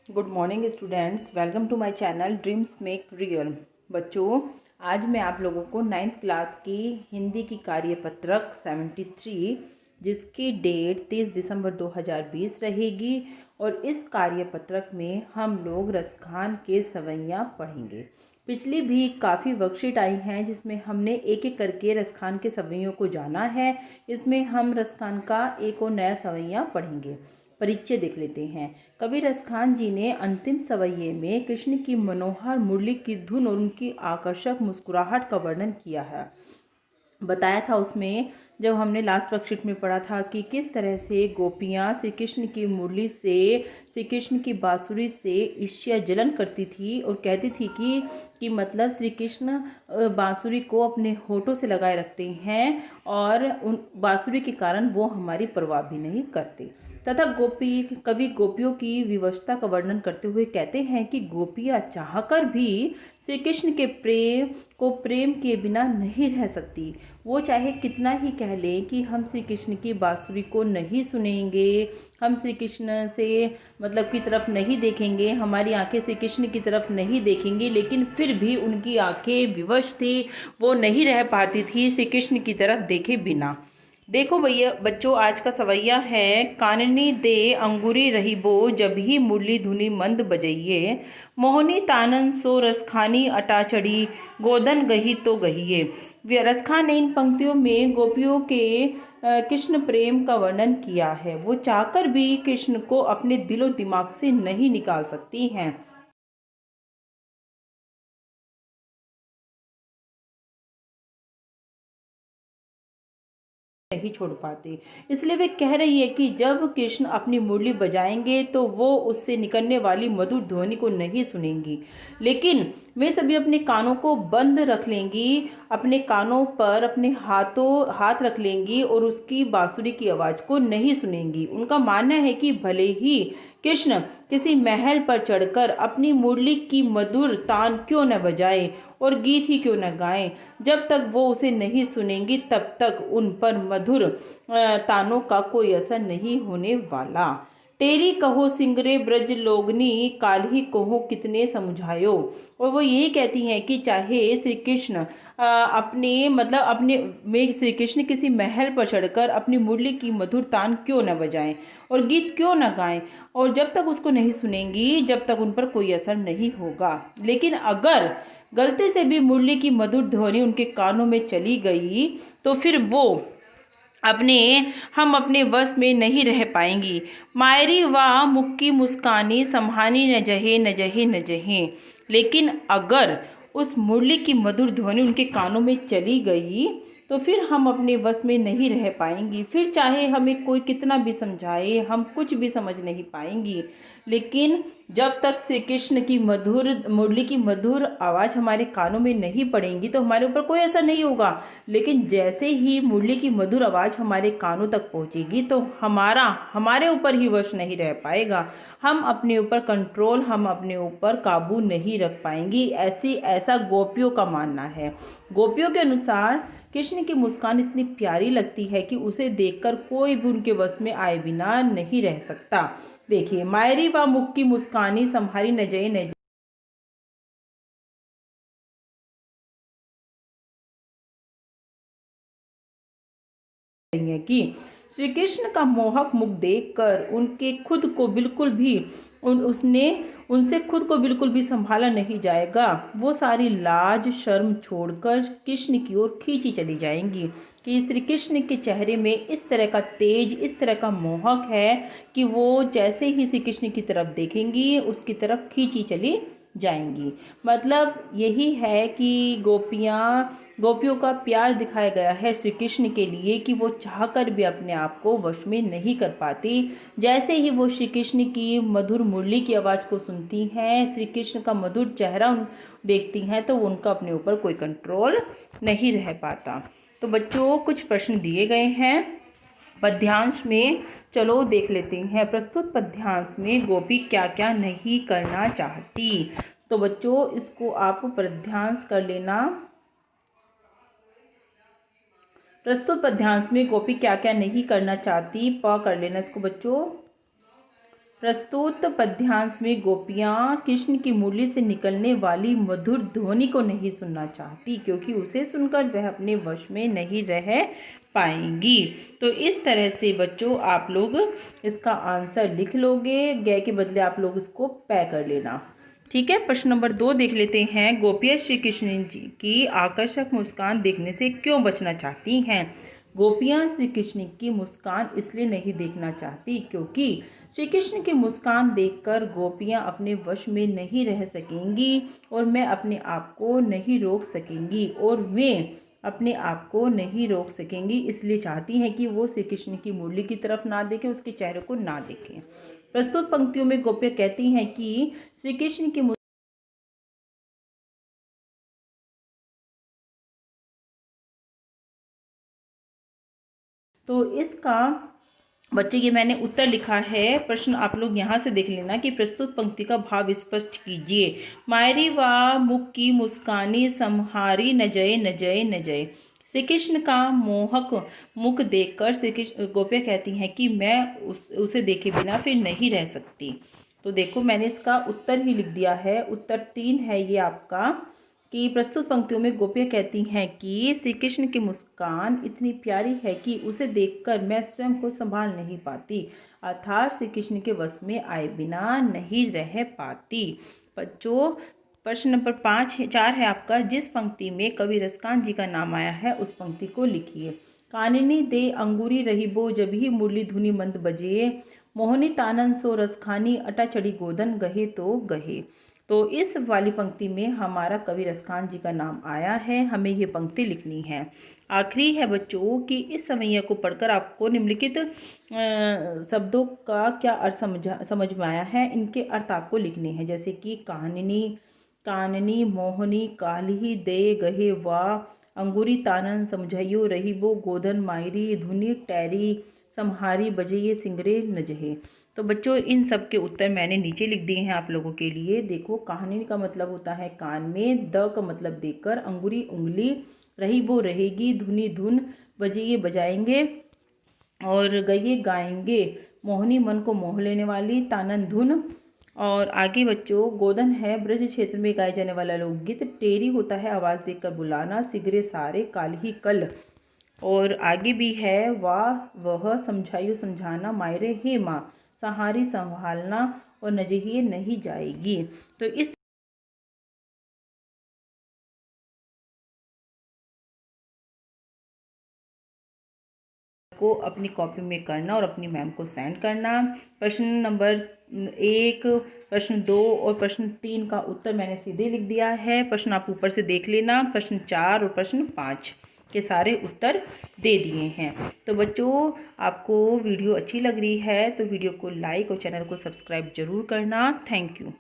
Good morning students, welcome to my channel dreams make real. बच्चों, आज मैं आप लोगों को 9th क्लास की हिंदी की कार्यपत्रक 73 जिसकी डेट 23 दिसंबर 2020 रहेगी और इस कार्यपत्रक में हम लोग रसखान के सवैयाँ पढ़ेंगे। पिछली भी काफ़ी वर्कशीट आई हैं जिसमें हमने एक एक करके रसखान के सवैयों को जाना है। इसमें हम रसखान का एक और नया सवैया पढ़ेंगे। परिचय देख लेते हैं। कवि रसखान जी ने अंतिम सवैये में कृष्ण की मनोहर मुरली की धुन और उनकी आकर्षक मुस्कुराहट का वर्णन किया है। बताया था उसमें, जब हमने लास्ट वर्कशीट में पढ़ा था कि किस तरह से गोपियाँ श्री कृष्ण की मुरली से, श्री कृष्ण की बांसुरी से ईर्ष्या जलन करती थी और कहती थी कि मतलब श्री कृष्ण बांसुरी को अपने होठों से लगाए रखते हैं और उन बांसुरी के कारण वो हमारी परवाह भी नहीं करते। तथा कवि गोपियों की विवशता का वर्णन करते हुए कहते हैं कि गोपियाँ चाहकर भी श्री कृष्ण के प्रेम के बिना नहीं रह सकती। वो चाहे कितना ही कह लें कि हम श्री कृष्ण की बांसुरी को नहीं सुनेंगे, हम श्री कृष्ण से मतलब की तरफ नहीं देखेंगे, हमारी आंखें श्री कृष्ण की तरफ नहीं देखेंगी, लेकिन फिर भी उनकी आंखें विवश थी, वो नहीं रह पाती थी श्री कृष्ण की तरफ देखे बिना। देखो भैया बच्चों, आज का सवैया है। काननी दे अंगूरी रहीबो, जब ही मुरली धुनी मंद बजइये, मोहनी तानन सो रसखानी अटाचड़ी, गोदन गही तो गहिए। रसखान ने इन पंक्तियों में गोपियों के कृष्ण प्रेम का वर्णन किया है। वो चाहकर भी कृष्ण को अपने दिलो दिमाग से नहीं निकाल सकती हैं, नहीं छोड़ पाते। इसलिए वे कह रही है कि जब कृष्ण अपनी मुरली बजाएंगे तो वो उससे निकलने वाली मधुर ध्वनि को नहीं सुनेंगी, लेकिन वे सभी अपने कानों को बंद रख लेंगी, अपने कानों पर अपने हाथ रख लेंगी और उसकी बांसुरी की आवाज़ को नहीं सुनेंगी। उनका मानना है कि भले ही कृष्ण किसी महल पर चढ़कर अपनी मुरली की मधुर तान क्यों न बजाएं और गीत ही क्यों न गाएं, जब तक वो उसे नहीं सुनेंगी तब तक उन पर मधुर तानों का कोई असर नहीं होने वाला। टेरी कहो सिंगरे ब्रज लोगनी, काल्ही कहो कितने समझायो। और वो यही कहती हैं कि चाहे श्री कृष्ण अपने श्री कृष्ण किसी महल पर चढ़कर अपनी मुरली की मधुर तान क्यों न बजाएं और गीत क्यों न गाएं, और जब तक उसको नहीं सुनेंगी जब तक उन पर कोई असर नहीं होगा। लेकिन अगर गलती से भी मुरली की मधुर ध्वनि उनके कानों में चली गई तो फिर वो अपने हम अपने वश में नहीं रह पाएंगी। मायरी व मुक्की मुस्कानी संहानी न जहे न जहे न जहे। लेकिन अगर उस मुरली की मधुर ध्वनि उनके कानों में चली गई तो फिर हम अपने वश में नहीं रह पाएंगी। फिर चाहे हमें कोई कितना भी समझाए, हम कुछ भी समझ नहीं पाएंगी। लेकिन जब तक श्री कृष्ण की मधुर मुरली की मधुर आवाज़ हमारे कानों में नहीं पड़ेंगी तो हमारे ऊपर कोई असर नहीं होगा। लेकिन जैसे ही मुरली की मधुर आवाज़ हमारे कानों तक पहुंचेगी तो हमारे ऊपर ही वश नहीं रह पाएगा। हम अपने ऊपर कंट्रोल, हम अपने ऊपर काबू नहीं रख पाएंगी। ऐसा गोपियों का मानना है। गोपियों के अनुसार कृष्ण की मुस्कान इतनी प्यारी लगती है कि उसे देखकर कोई भी उनके वश में आए बिना नहीं रह सकता। देखिए, मायरी व मुक्की मुस्कानी संहारी न जय न है कि श्री कृष्ण का मोहक मुख देखकर उनके खुद को बिल्कुल भी उनसे खुद को बिल्कुल भी संभाला नहीं जाएगा। वो सारी लाज शर्म छोड़कर कृष्ण की ओर खींची चली जाएंगी कि श्री कृष्ण के चेहरे में इस तरह का तेज, इस तरह का मोहक है कि वो जैसे ही श्री कृष्ण की तरफ देखेंगी उसकी तरफ खींची चली जाएंगी। मतलब यही है कि गोपियों का प्यार दिखाया गया है श्री कृष्ण के लिए कि वो चाहकर भी अपने आप को वश में नहीं कर पाती। जैसे ही वो श्री कृष्ण की मधुर मुरली की आवाज़ को सुनती हैं, श्री कृष्ण का मधुर चेहरा देखती हैं, तो उनका अपने ऊपर कोई कंट्रोल नहीं रह पाता। तो बच्चों, कुछ प्रश्न दिए गए हैं पद्यांश में, चलो देख लेते हैं। प्रस्तुत पद्यांश में गोपी क्या क्या नहीं करना चाहती। तो बच्चों, इसको आप पद्यांश कर लेना। प्रस्तुत पद्यांश में गोपी क्या क्या नहीं करना चाहती, प कर लेना इसको बच्चों। प्रस्तुत पद्यांश में गोपियाँ कृष्ण की मुरली से निकलने वाली मधुर ध्वनि को नहीं सुनना चाहती, क्योंकि उसे सुनकर वह अपने वश में नहीं रह पाएंगी। तो इस तरह से बच्चों आप लोग इसका आंसर लिख लोगे, गए के बदले आप लोग इसको पै कर लेना। ठीक है, प्रश्न नंबर 2 देख लेते हैं। गोपियाँ श्री कृष्ण जी की आकर्षक मुस्कान देखने से क्यों बचना चाहती हैं? गोपियाँ श्री कृष्ण की मुस्कान इसलिए नहीं देखना चाहती क्योंकि श्री कृष्ण की मुस्कान देखकर गोपियाँ अपने वश में नहीं रह सकेंगी और मैं अपने आप को नहीं रोक सकेंगी और वे अपने आप को नहीं रोक सकेंगी, इसलिए चाहती हैं कि वो श्री कृष्ण की मुरली की तरफ ना देखें, उसके चेहरे को ना देखें। प्रस्तुत पंक्तियों में गोपियाँ कहती हैं कि श्री कृष्ण की तो इसका बच्चों ये मैंने उत्तर लिखा है। प्रश्न आप लोग यहाँ से देख लेना कि प्रस्तुत पंक्ति का भाव स्पष्ट कीजिए। मायरी वा मुख की मुस्कानी सम्हारी न जय न जय न जय। श्री कृष्ण का मोहक मुख देखकर श्री कृष्ण गोपियाँ कहती हैं कि मैं उसे देखे बिना फिर नहीं रह सकती। तो देखो मैंने इसका उत्तर ही लिख दिया है। उत्तर 3 है ये आपका कि प्रस्तुत पंक्तियों में गोपियाँ कहती हैं कि श्री कृष्ण की मुस्कान इतनी प्यारी है कि उसे देखकर मैं स्वयं को संभाल नहीं पाती, अर्थात श्री कृष्ण के वश में आए बिना नहीं रह पाती। बच्चों प्रश्न नंबर 4 है आपका। जिस पंक्ति में कवि रसकांत जी का नाम आया है उस पंक्ति को लिखिए। काननी दे अंगूरी रहीबो जब ही मुरली धुनि मंद बजे, मोहनी तानन सो रसखानी अटा चढ़ी गोदन गहे तो गहे। तो इस वाली पंक्ति में हमारा कवि रसकांत जी का नाम आया है, हमें ये पंक्ति लिखनी है। आखिरी है बच्चों कि इस समैया को पढ़कर आपको निम्नलिखित शब्दों का क्या अर्थ समझ में आया है, इनके अर्थ आपको लिखने हैं। जैसे कि काननी मोहनी काली दे गहे वा अंगूरी तानन समझाइयो रहीबो गोदन मायरी धुनी टैरी सम्हारी बजइये सिंगरे नजहे। तो बच्चों इन सब के उत्तर मैंने नीचे लिख दिए हैं आप लोगों के लिए। देखो कहानी का मतलब होता है कान में, द का मतलब देखकर, अंगूरी उंगली, रही वो रहेगी, धुनी धुन, बजइये बजाएंगे और गइये गाएंगे, मोहनी मन को मोह लेने वाली, तानन धुन। और आगे बच्चों गोदन है ब्रज क्षेत्र में गाए जाने वाला लोकगीत, टेरी होता है आवाज़ देकर बुलाना, सिगरे सारे काल ही कल। और आगे भी है वाह वह समझाइयो समझाना, मायरे हे माँ सहारी संभालना और नजहिए नहीं जाएगी। तो इस को अपनी कॉपी में करना और अपनी मैम को सेंड करना। प्रश्न नंबर 1, प्रश्न 2 और प्रश्न 3 का उत्तर मैंने सीधे लिख दिया है। प्रश्न आप ऊपर से देख लेना। प्रश्न 4 और प्रश्न 5 के सारे उत्तर दे दिए हैं। तो बच्चों आपको वीडियो अच्छी लग रही है तो वीडियो को लाइक और चैनल को सब्सक्राइब जरूर करना। Thank you.